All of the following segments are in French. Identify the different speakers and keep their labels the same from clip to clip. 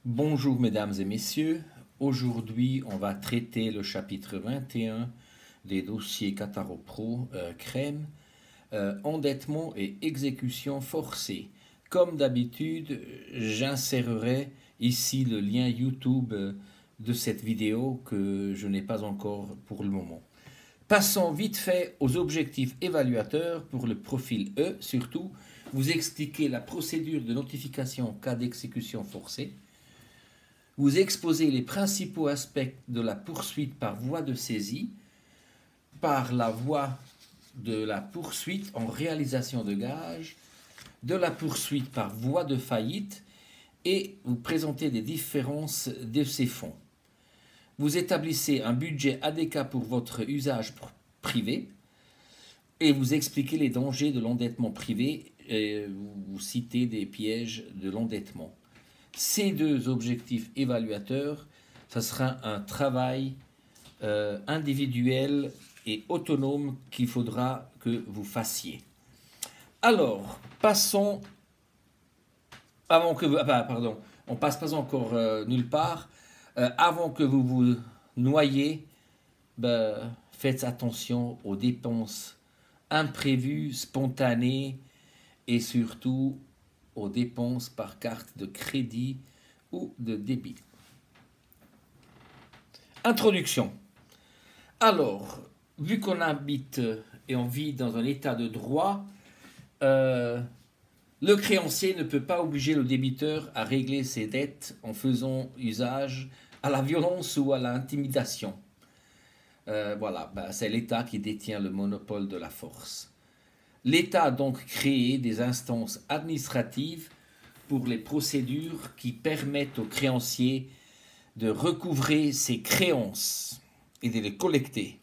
Speaker 1: Bonjour mesdames et messieurs, aujourd'hui on va traiter le chapitre 21 des dossiers Cataro Pro Crème, endettement et exécution forcée. Comme d'habitude, j'insérerai ici le lien YouTube de cette vidéo que je n'ai pas encore pour le moment. Passons vite fait aux objectifs évaluateurs pour le profil E, surtout vous expliquez la procédure de notification en cas d'exécution forcée. Vous exposez les principaux aspects de la poursuite par voie de saisie, par la voie de la poursuite en réalisation de gages, de la poursuite par voie de faillite et vous présentez des différences de ces fonds. Vous établissez un budget adéquat pour votre usage privé et vous expliquez les dangers de l'endettement privé et vous citez des pièges de l'endettement. Ces deux objectifs évaluateurs, ce sera un travail individuel et autonome qu'il faudra que vous fassiez. Alors, passons, avant que vous, pardon, on ne passe pas encore nulle part, avant que vous vous noyiez, faites attention aux dépenses imprévues, spontanées et surtout aux dépenses par carte de crédit ou de débit. Introduction. Alors, vu qu'on habite et on vit dans un état de droit, le créancier ne peut pas obliger le débiteur à régler ses dettes en faisant usage à la violence ou à l'intimidation. Voilà, c'est l'État qui détient le monopole de la force. L'État a donc créé des instances administratives pour les procédures qui permettent aux créanciers de recouvrer ses créances et de les collecter.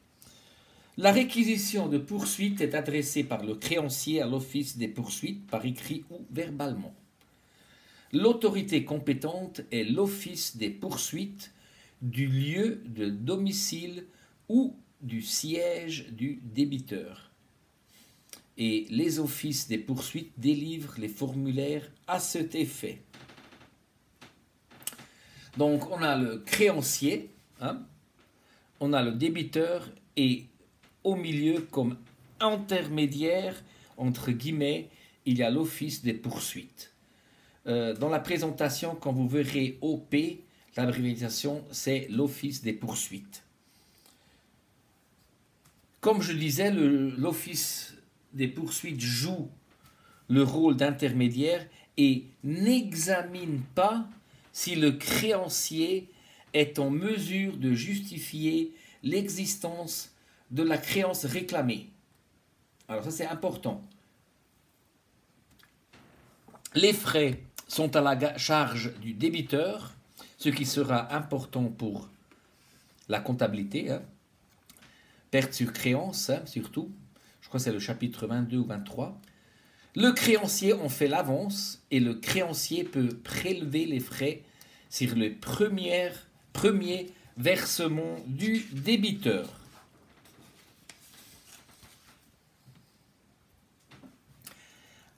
Speaker 1: La réquisition de poursuite est adressée par le créancier à l'office des poursuites par écrit ou verbalement. L'autorité compétente est l'office des poursuites du lieu de domicile ou du siège du débiteur. Et les offices des poursuites délivrent les formulaires à cet effet. Donc on a le créancier, on a le débiteur et au milieu comme intermédiaire, entre guillemets, il y a l'office des poursuites. Dans la présentation, quand vous verrez OP, l'abréviation c'est l'office des poursuites. Comme je disais, l'office des poursuites joue le rôle d'intermédiaire et n'examine pas si le créancier est en mesure de justifier l'existence de la créance réclamée. Alors ça c'est important. Les frais sont à la charge du débiteur, ce qui sera important pour la comptabilité, perte sur créance surtout. Je crois que c'est le chapitre 22 ou 23. Le créancier en fait l'avance et le créancier peut prélever les frais sur le premier versement du débiteur.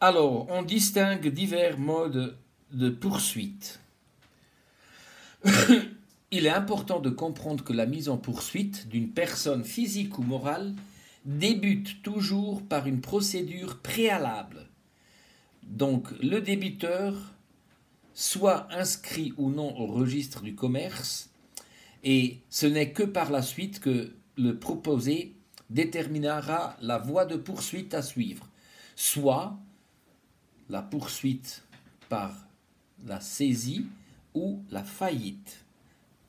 Speaker 1: Alors, on distingue divers modes de poursuite. Il est important de comprendre que la mise en poursuite d'une personne physique ou morale débute toujours par une procédure préalable. Donc le débiteur soit inscrit ou non au registre du commerce et ce n'est que par la suite que le proposé déterminera la voie de poursuite à suivre, soit la poursuite par la saisie ou la faillite.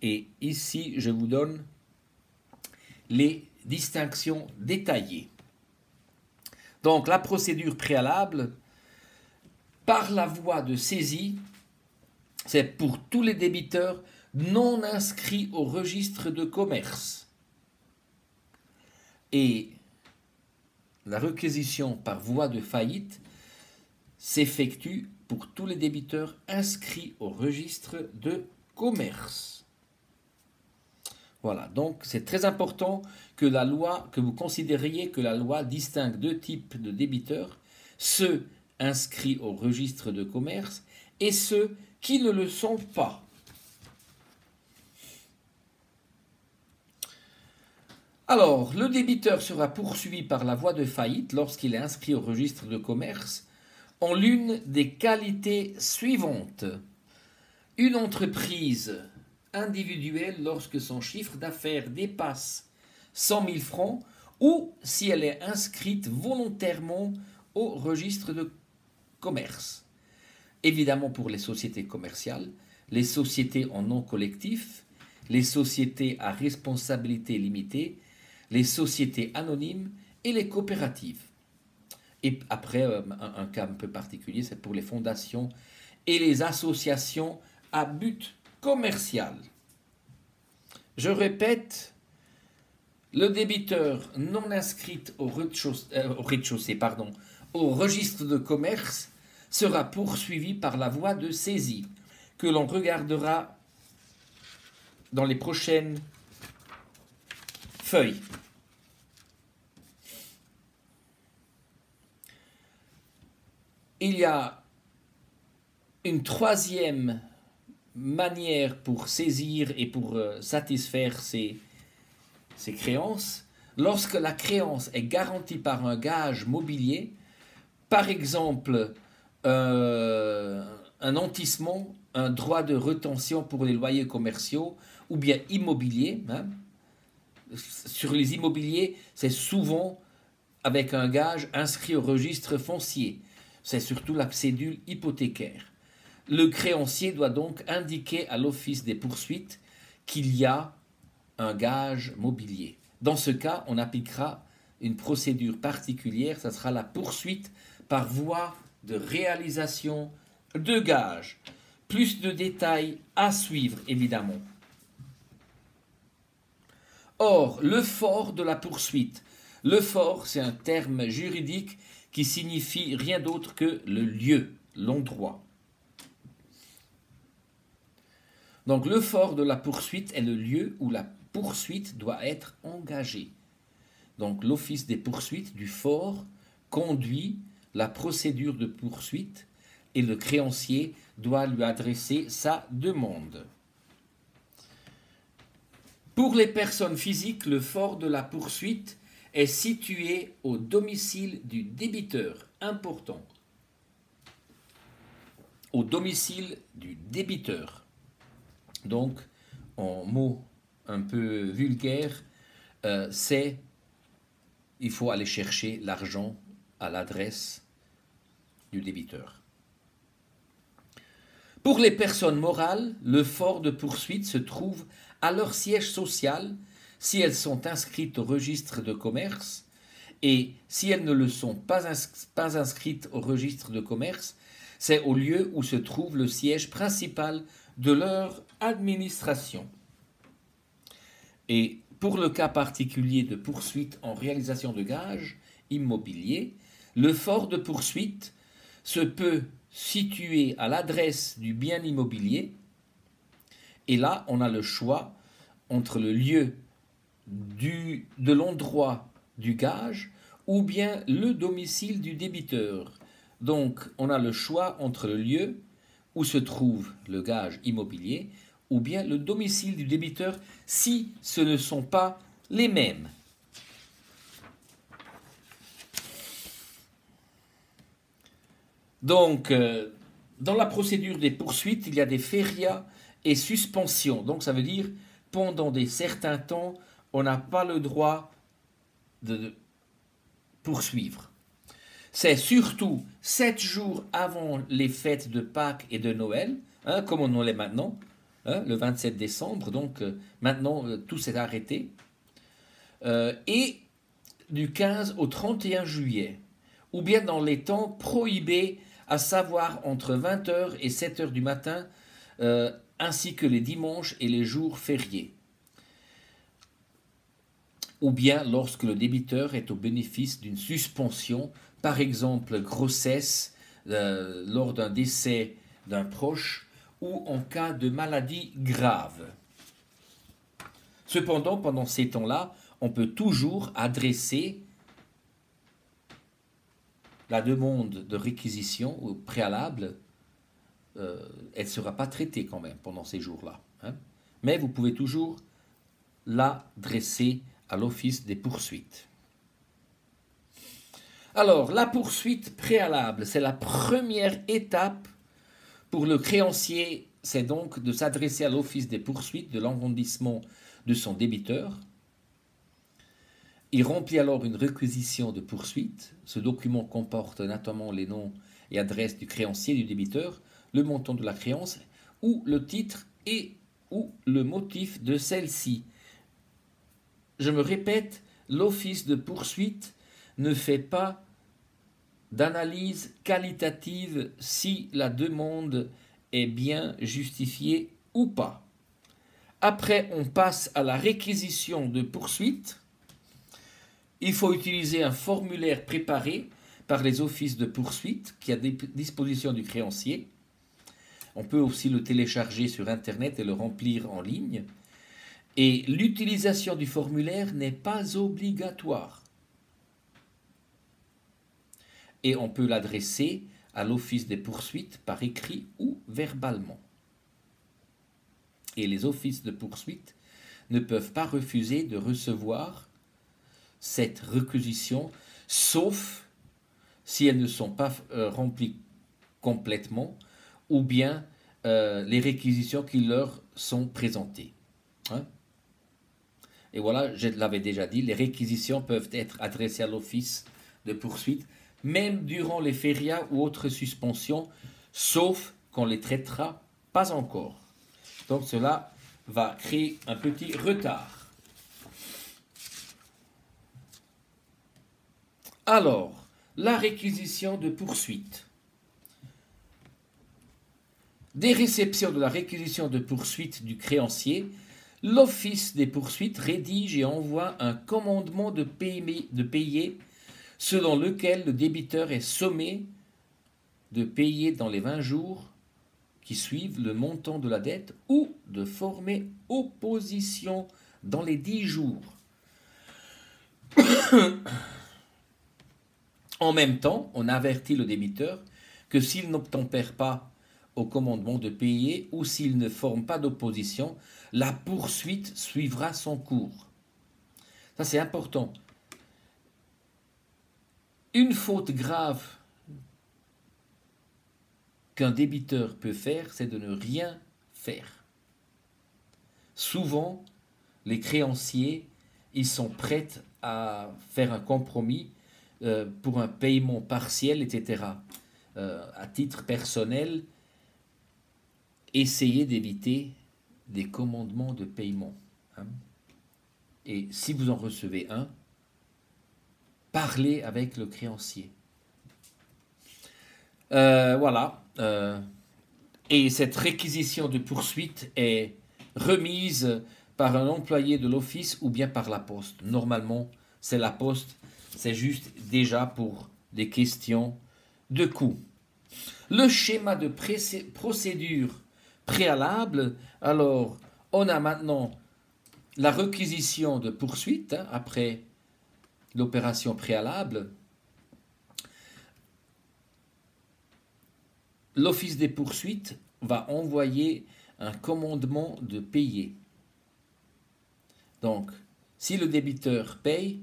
Speaker 1: Et ici, je vous donne les distinctions détaillées. Donc, la procédure préalable, par la voie de saisie, c'est pour tous les débiteurs non inscrits au registre de commerce. Et la réquisition par voie de faillite s'effectue pour tous les débiteurs inscrits au registre de commerce. Voilà, donc c'est très important que vous considériez que la loi distingue deux types de débiteurs, ceux inscrits au registre de commerce et ceux qui ne le sont pas. Alors, le débiteur sera poursuivi par la voie de faillite lorsqu'il est inscrit au registre de commerce en l'une des qualités suivantes. Une entreprise individuelle lorsque son chiffre d'affaires dépasse 100 000 francs ou si elle est inscrite volontairement au registre de commerce. Évidemment pour les sociétés commerciales, les sociétés en nom collectif, les sociétés à responsabilité limitée, les sociétés anonymes et les coopératives. Et après, un cas un peu particulier, c'est pour les fondations et les associations à but commercial. Je répète, le débiteur non inscrit au registre de commerce sera poursuivi par la voie de saisie, que l'on regardera dans les prochaines feuilles. Il y a une troisième manière pour saisir et pour satisfaire ces créances, lorsque la créance est garantie par un gage mobilier, par exemple un nantissement, un droit de rétention pour les loyers commerciaux ou bien immobilier. Sur les immobiliers, c'est souvent avec un gage inscrit au registre foncier. C'est surtout la cédule hypothécaire. Le créancier doit donc indiquer à l'office des poursuites qu'il y a un gage mobilier. Dans ce cas, on appliquera une procédure particulière, ça sera la poursuite par voie de réalisation de gage. Plus de détails à suivre, évidemment. Or, le fort de la poursuite. Le fort, c'est un terme juridique qui signifie rien d'autre que le lieu, l'endroit. Donc le fort de la poursuite est le lieu où la poursuite doit être engagée. Donc l'office des poursuites du fort conduit la procédure de poursuite et le créancier doit lui adresser sa demande. Pour les personnes physiques, le fort de la poursuite est situé au domicile du débiteur. Important. Au domicile du débiteur. Donc, en mots un peu vulgaires, il faut aller chercher l'argent à l'adresse du débiteur. Pour les personnes morales, le fort de poursuite se trouve à leur siège social si elles sont inscrites au registre de commerce et si elles ne le sont pas inscrites au registre de commerce, c'est au lieu où se trouve le siège principal de leur administration. Et pour le cas particulier de poursuite en réalisation de gage immobilier, le fort de poursuite se peut situer à l'adresse du bien immobilier et là on a le choix entre le lieu de l'endroit du gage ou bien le domicile du débiteur. Donc on a le choix entre le lieu où se trouve le gage immobilier ou bien le domicile du débiteur si ce ne sont pas les mêmes. Donc, dans la procédure des poursuites, il y a des férias et suspensions. Donc, ça veut dire pendant des certains temps, on n'a pas le droit de poursuivre. C'est surtout 7 jours avant les fêtes de Pâques et de Noël, comme on l'est maintenant, le 27 décembre, donc maintenant tout s'est arrêté, et du 15 au 31 juillet, ou bien dans les temps prohibés, à savoir entre 20h et 7h du matin, ainsi que les dimanches et les jours fériés. Ou bien lorsque le débiteur est au bénéfice d'une suspension, par exemple grossesse, lors d'un décès d'un proche, ou en cas de maladie grave. Cependant, pendant ces temps-là, on peut toujours adresser la demande de réquisition au préalable. Elle ne sera pas traitée quand même pendant ces jours-là. Mais vous pouvez toujours l'adresser à l'office des poursuites. Alors, la poursuite préalable, c'est la première étape pour le créancier, c'est donc de s'adresser à l'office des poursuites de l'arrondissement de son débiteur. Il remplit alors une réquisition de poursuite. Ce document comporte notamment les noms et adresses du créancier, du débiteur, le montant de la créance, ou le titre et ou le motif de celle-ci. Je me répète, l'office de poursuite ne fait pas d'analyse qualitative si la demande est bien justifiée ou pas. Après, on passe à la réquisition de poursuite. Il faut utiliser un formulaire préparé par les offices de poursuite qui est à disposition du créancier. On peut aussi le télécharger sur Internet et le remplir en ligne. Et l'utilisation du formulaire n'est pas obligatoire. Et on peut l'adresser à l'office des poursuites par écrit ou verbalement. Et les offices de poursuite ne peuvent pas refuser de recevoir cette réquisition, sauf si elles ne sont pas remplies complètement, ou bien les réquisitions qui leur sont présentées. Hein? Et voilà, je l'avais déjà dit, les réquisitions peuvent être adressées à l'office de poursuite, même durant les férias ou autres suspensions, sauf qu'on les traitera pas encore. Donc cela va créer un petit retard. Alors, la réquisition de poursuite. Des réceptions de la réquisition de poursuite du créancier, l'office des poursuites rédige et envoie un commandement de payer selon lequel le débiteur est sommé de payer dans les 20 jours qui suivent le montant de la dette ou de former opposition dans les 10 jours. En même temps, on avertit le débiteur que s'il n'obtempère pas au commandement de payer ou s'il ne forme pas d'opposition, la poursuite suivra son cours. Ça, c'est important. Une faute grave qu'un débiteur peut faire, c'est de ne rien faire. Souvent, les créanciers, ils sont prêts à faire un compromis pour un paiement partiel, etc. À titre personnel, essayez d'éviter des commandements de paiement. Hein. Et si vous en recevez un, parlez avec le créancier. Voilà. Et cette réquisition de poursuite est remise par un employé de l'office ou bien par la poste. Normalement, c'est la poste. C'est juste déjà pour des questions de coût. Le schéma de procédure préalable. Alors, on a maintenant la réquisition de poursuite après l'opération préalable. L'office des poursuites va envoyer un commandement de payer. Donc, si le débiteur paye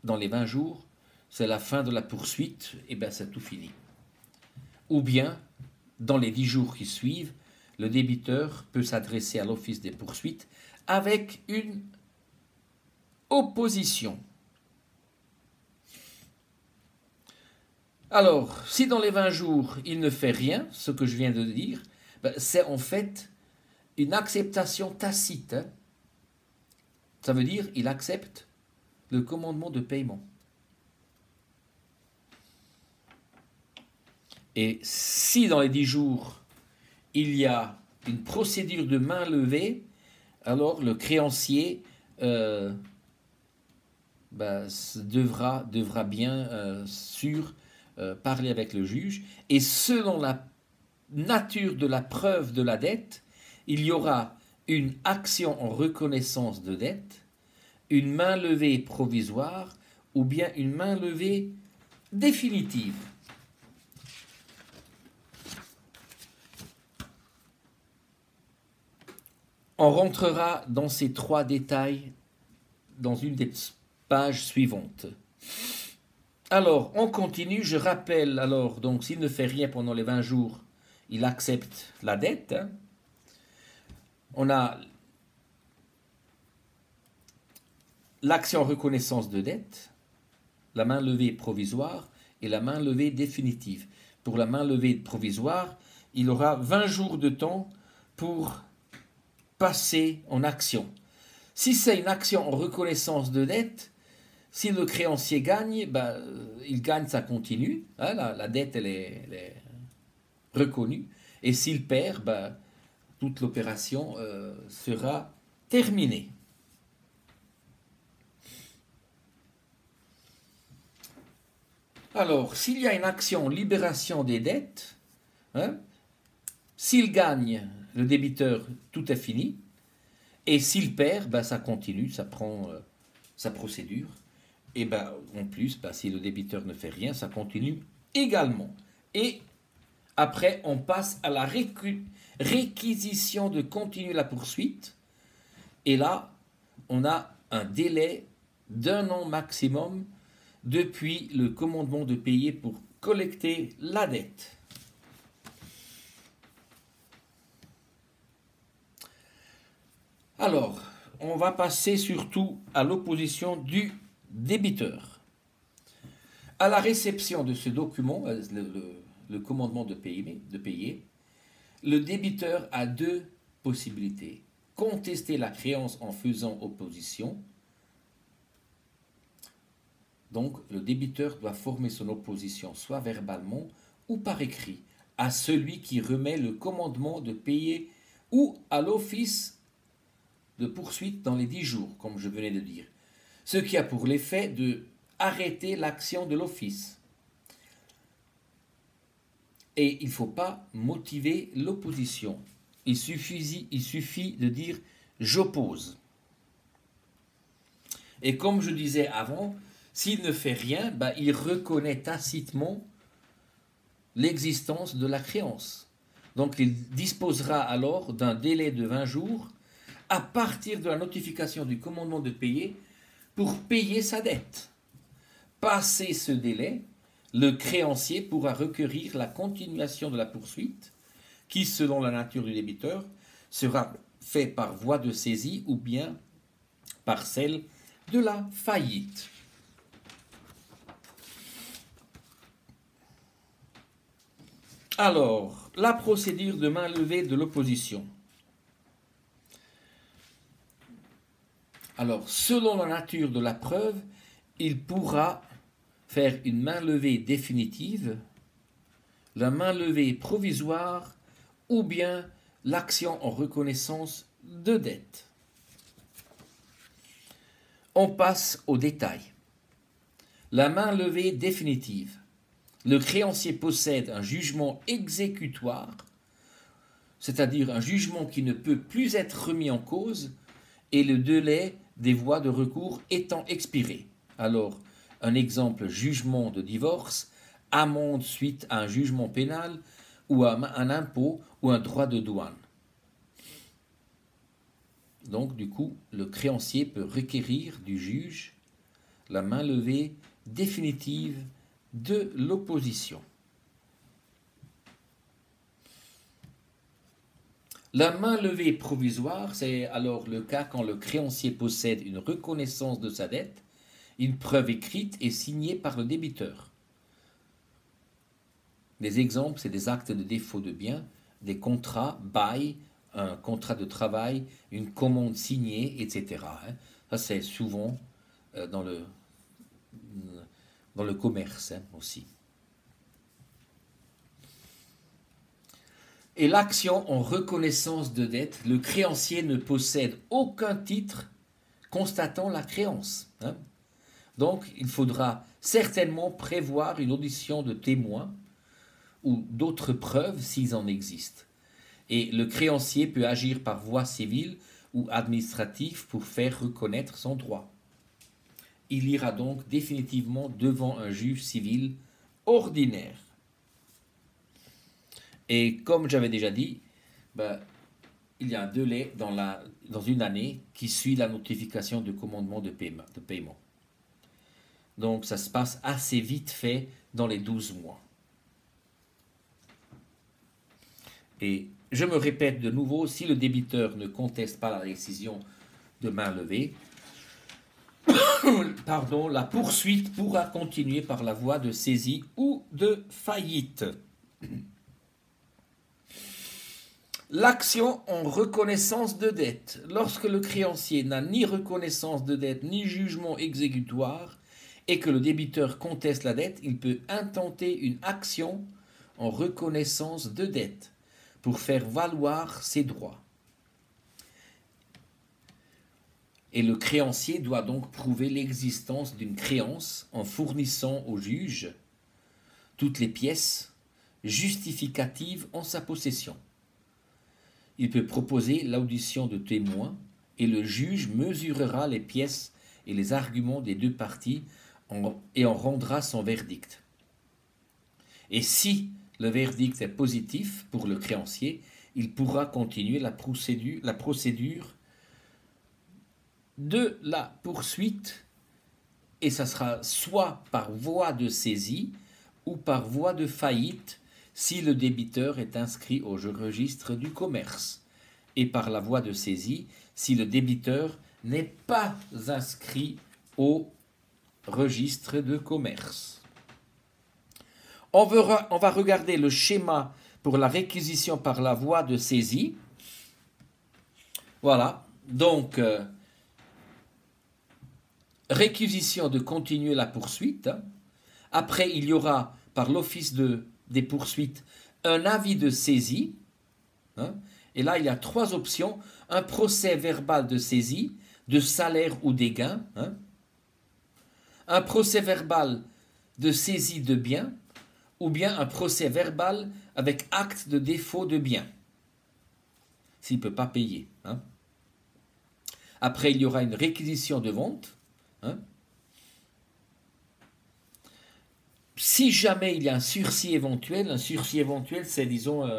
Speaker 1: dans les 20 jours, c'est la fin de la poursuite, et bien c'est tout fini. Ou bien, dans les 10 jours qui suivent, le débiteur peut s'adresser à l'office des poursuites avec une opposition. Alors, si dans les 20 jours, il ne fait rien, ce que je viens de dire, c'est en fait une acceptation tacite. Hein. Ça veut dire qu'il accepte le commandement de paiement. Et si dans les 10 jours, il y a une procédure de main levée, alors le créancier devra bien sûr parler avec le juge. Et selon la nature de la preuve de la dette, il y aura une action en reconnaissance de dette, une main levée provisoire ou bien une main levée définitive. On rentrera dans ces 3 détails dans une des pages suivantes. Alors, on continue. Je rappelle, alors, donc, s'il ne fait rien pendant les 20 jours, il accepte la dette. Hein. On a l'action reconnaissance de dette, la main levée provisoire et la main levée définitive. Pour la main levée provisoire, il aura 20 jours de temps pour passer en action. Si c'est une action en reconnaissance de dette, si le créancier gagne, ben, il gagne, ça continue. Hein, la dette, elle est reconnue. Et s'il perd, ben, toute l'opération sera terminée. Alors, s'il y a une action libération des dettes, hein, s'il gagne, le débiteur, tout est fini. Et s'il perd, ben, ça continue, ça prend sa procédure. Et ben, en plus, ben, si le débiteur ne fait rien, ça continue également. Et après, on passe à la réquisition de continuer la poursuite. Et là, on a un délai d'1 an maximum depuis le commandement de payer pour collecter la dette. Alors, on va passer surtout à l'opposition du débiteur. À la réception de ce document, le commandement de payer, le débiteur a 2 possibilités. Contester la créance en faisant opposition. Donc, le débiteur doit former son opposition soit verbalement ou par écrit à celui qui remet le commandement de payer ou à l'office de poursuite dans les 10 jours, comme je venais de dire. Ce qui a pour l'effet de arrêter l'action de l'office. Et il ne faut pas motiver l'opposition. Il suffit de dire « j'oppose ». Et comme je disais avant, s'il ne fait rien, ben, il reconnaît tacitement l'existence de la créance. Donc il disposera alors d'un délai de 20 jours à partir de la notification du commandement de payer pour payer sa dette. Passé ce délai, le créancier pourra requérir la continuation de la poursuite qui, selon la nature du débiteur, sera fait par voie de saisie ou bien par celle de la faillite. Alors, la procédure de main levée de l'opposition. Alors, selon la nature de la preuve, il pourra faire une main levée définitive, la main levée provisoire ou bien l'action en reconnaissance de dette. On passe aux détails. La main levée définitive. Le créancier possède un jugement exécutoire, c'est-à-dire un jugement qui ne peut plus être remis en cause et le délai des voies de recours étant expiré. Alors, un exemple, jugement de divorce, amende suite à un jugement pénal ou à un impôt ou un droit de douane. Donc, du coup, le créancier peut requérir du juge la main levée définitive de l'opposition. La main levée provisoire, c'est alors le cas quand le créancier possède une reconnaissance de sa dette, une preuve écrite et signée par le débiteur. Des exemples, c'est des actes de défaut de biens, des contrats, bail, un contrat de travail, une commande signée, etc. Ça, c'est souvent dans le commerce aussi. Et l'action en reconnaissance de dette, le créancier ne possède aucun titre constatant la créance. Donc, il faudra certainement prévoir une audition de témoins ou d'autres preuves s'ils en existent. Et le créancier peut agir par voie civile ou administrative pour faire reconnaître son droit. Il ira donc définitivement devant un juge civil ordinaire. Et comme j'avais déjà dit, il y a un délai dans une année qui suit la notification du commandement de paiement. Donc ça se passe assez vite fait dans les 12 mois. Et je me répète de nouveau, si le débiteur ne conteste pas la décision de main levée, pardon, la poursuite pourra continuer par la voie de saisie ou de faillite. L'action en reconnaissance de dette. Lorsque le créancier n'a ni reconnaissance de dette ni jugement exécutoire et que le débiteur conteste la dette, il peut intenter une action en reconnaissance de dette pour faire valoir ses droits. Et le créancier doit donc prouver l'existence d'une créance en fournissant au juge toutes les pièces justificatives en sa possession. Il peut proposer l'audition de témoins et le juge mesurera les pièces et les arguments des deux parties et en rendra son verdict. Et si le verdict est positif pour le créancier, il pourra continuer la procédure de la poursuite et ça sera soit par voie de saisie ou par voie de faillite si le débiteur est inscrit au registre du commerce et par la voie de saisie si le débiteur n'est pas inscrit au registre de commerce. On va regarder le schéma pour la réquisition par la voie de saisie. Voilà, donc réquisition de continuer la poursuite. Après, il y aura par l'office des poursuites un avis de saisie. Et là, il y a 3 options. Un procès verbal de saisie, de salaire ou des gains. Un procès verbal de saisie de biens. Ou bien un procès verbal avec acte de défaut de biens. S'il ne peut pas payer. Après, il y aura une réquisition de vente. Si jamais il y a un sursis éventuel c'est disons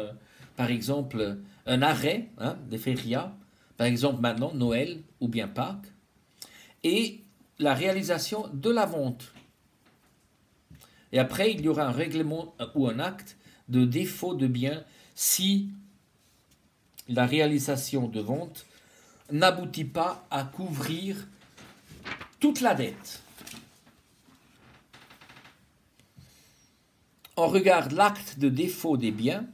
Speaker 1: par exemple un arrêt des férias, par exemple maintenant Noël ou bien Pâques, et la réalisation de la vente. Et après il y aura un règlement ou un acte de défaut de bien si la réalisation de vente n'aboutit pas à couvrir toute la dette. On regarde l'acte de défaut des biens.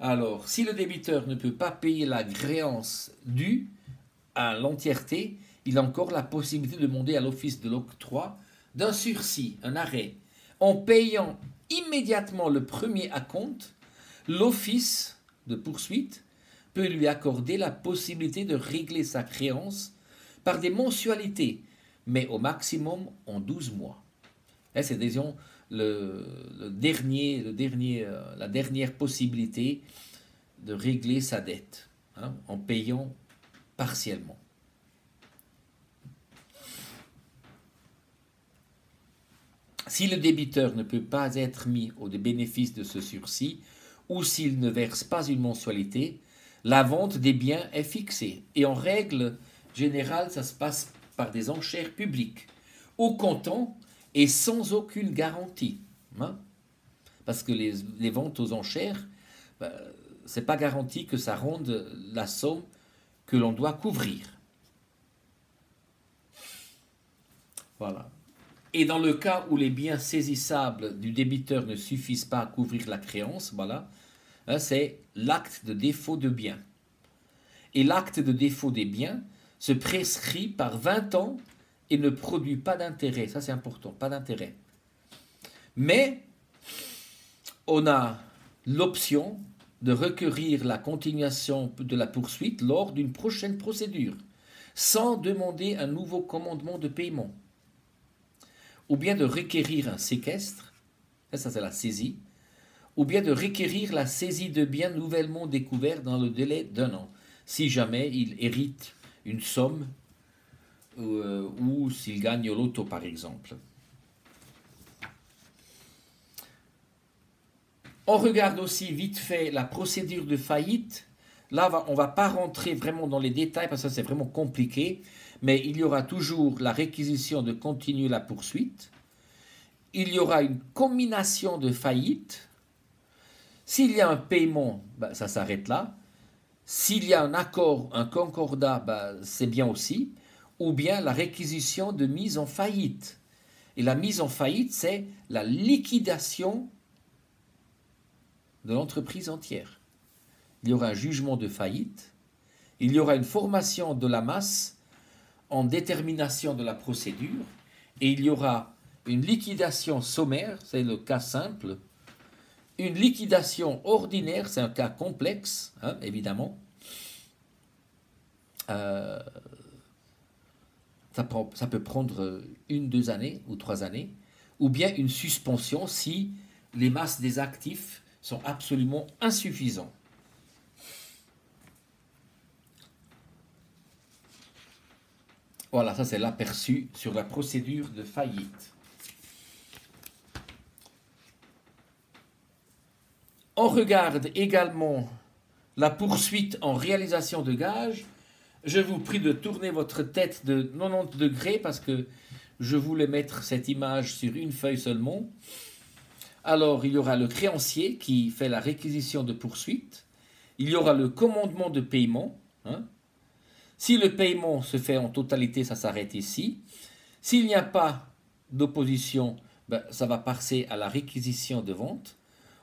Speaker 1: Alors, si le débiteur ne peut pas payer la créance due à l'entièreté, il a encore la possibilité de demander à l'office de l'octroi d'un sursis, un arrêt. En payant immédiatement le premier acompte, l'office de poursuite peut lui accorder la possibilité de régler sa créance par des mensualités, mais au maximum en 12 mois. Là, c'est disons la dernière possibilité de régler sa dette en payant partiellement. Si le débiteur ne peut pas être mis au bénéfice de ce sursis ou s'il ne verse pas une mensualité, la vente des biens est fixée. Et en règle générale, ça se passe par des enchères publiques, au comptant et sans aucune garantie. Parce que les ventes aux enchères, ce n'est pas garanti que ça rende la somme que l'on doit couvrir. Voilà. Et dans le cas où les biens saisissables du débiteur ne suffisent pas à couvrir la créance, voilà, c'est l'acte de défaut de biens. Et l'acte de défaut des biens se prescrit par 20 ans et ne produit pas d'intérêt. Ça, c'est important, pas d'intérêt. Mais on a l'option de requérir la continuation de la poursuite lors d'une prochaine procédure, sans demander un nouveau commandement de paiement. Ou bien de requérir un séquestre, ça c'est la saisie, ou bien de requérir la saisie de biens nouvellement découverts dans le délai d'1 an, si jamais il hérite une somme ou s'il gagne au loto par exemple. On regarde aussi vite fait la procédure de faillite. Là, on ne va pas rentrer vraiment dans les détails parce que c'est vraiment compliqué, mais il y aura toujours la réquisition de continuer la poursuite. Il y aura une combination de faillites. S'il y a un paiement, ben, ça s'arrête là. S'il y a un accord, un concordat, ben, c'est bien aussi. Ou bien la réquisition de mise en faillite. Et la mise en faillite, c'est la liquidation de l'entreprise entière. Il y aura un jugement de faillite. Il y aura une formation de la masse en détermination de la procédure. Et il y aura une liquidation sommaire, c'est le cas simple. Une liquidation ordinaire, c'est un cas complexe, hein, évidemment. Ça peut prendre 1, 2 années ou 3 années. Ou bien une suspension si les masses des actifs sont absolument insuffisants. Voilà, ça c'est l'aperçu sur la procédure de faillite. On regarde également la poursuite en réalisation de gages. Je vous prie de tourner votre tête de 90 degrés parce que je voulais mettre cette image sur une feuille seulement. Alors, il y aura le créancier qui fait la réquisition de poursuite. Il y aura le commandement de paiement. Hein. Si le paiement se fait en totalité, ça s'arrête ici. S'il n'y a pas d'opposition, ben, ça va passer à la réquisition de vente.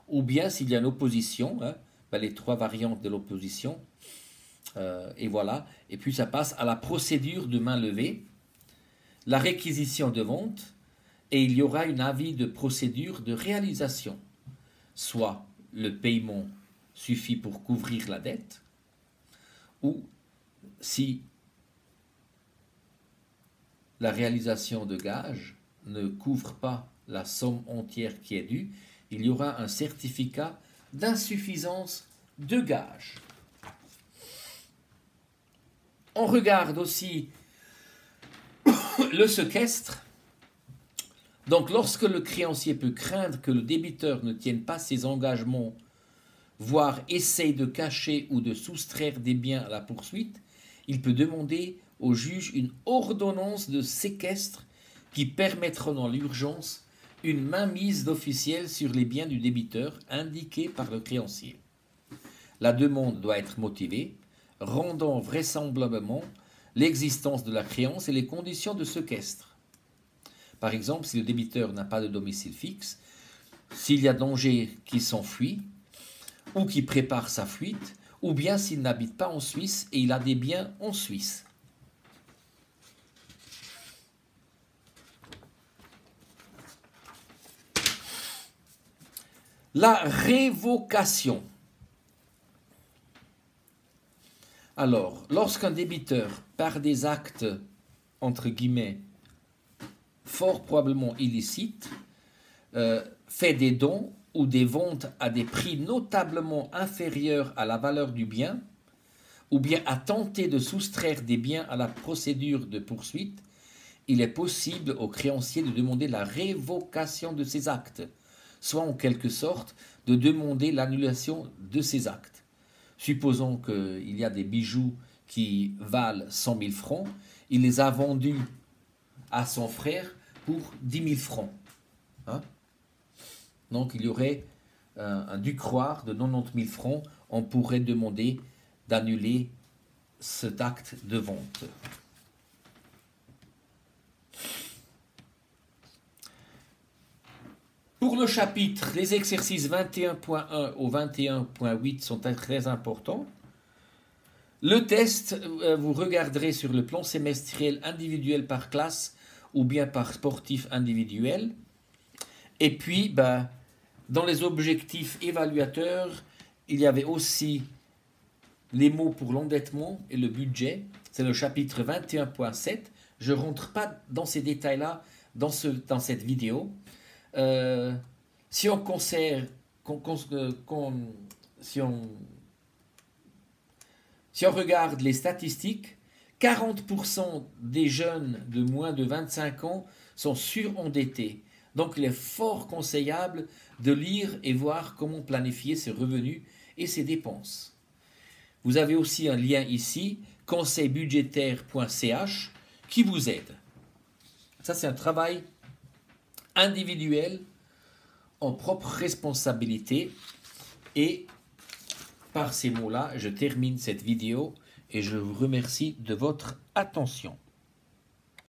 Speaker 1: Ou bien s'il y a une opposition, hein, ben, les 3 variantes de l'opposition. Et voilà. Et puis ça passe à la procédure de main levée, la réquisition de vente, et il y aura un avis de procédure de réalisation. Soit le paiement suffit pour couvrir la dette, ou si la réalisation de gage ne couvre pas la somme entière qui est due, il y aura un certificat d'insuffisance de gage. On regarde aussi le séquestre. Donc, lorsque le créancier peut craindre que le débiteur ne tienne pas ses engagements, voire essaye de cacher ou de soustraire des biens à la poursuite, il peut demander au juge une ordonnance de séquestre qui permettra dans l'urgence une mainmise d'officiel sur les biens du débiteur indiqués par le créancier. La demande doit être motivée, rendant vraisemblablement l'existence de la créance et les conditions de séquestre. Par exemple, si le débiteur n'a pas de domicile fixe, s'il y a danger qu'il s'enfuit, ou qu'il prépare sa fuite, ou bien s'il n'habite pas en Suisse et il a des biens en Suisse. La révocation. Alors, lorsqu'un débiteur, par des actes, entre guillemets, fort probablement illicites, fait des dons ou des ventes à des prix notablement inférieurs à la valeur du bien, ou bien a tenté de soustraire des biens à la procédure de poursuite, il est possible au créancier de demander la révocation de ces actes, soit en quelque sorte de demander l'annulation de ces actes. Supposons qu'il y a des bijoux qui valent 100 000 francs, il les a vendus à son frère pour 10 000 francs. Hein? Donc il y aurait un dû croire de 90 000 francs, on pourrait demander d'annuler cet acte de vente. Pour le chapitre, les exercices 21.1 au 21.8 sont très importants. Le test, vous regarderez sur le plan semestriel individuel par classe ou bien par sportif individuel. Et puis, dans les objectifs évaluateurs, il y avait aussi les mots pour l'endettement et le budget. C'est le chapitre 21.7. Je ne rentre pas dans ces détails-là dans cette vidéo. Si on regarde les statistiques, 40% des jeunes de moins de 25 ans sont surendettés. Donc il est fort conseillable de lire et voir comment planifier ses revenus et ses dépenses. Vous avez aussi un lien ici, conseilbudgétaire.ch, qui vous aide. Ça, c'est un travail individuel, en propre responsabilité. Et par ces mots-là, je termine cette vidéo et je vous remercie de votre attention.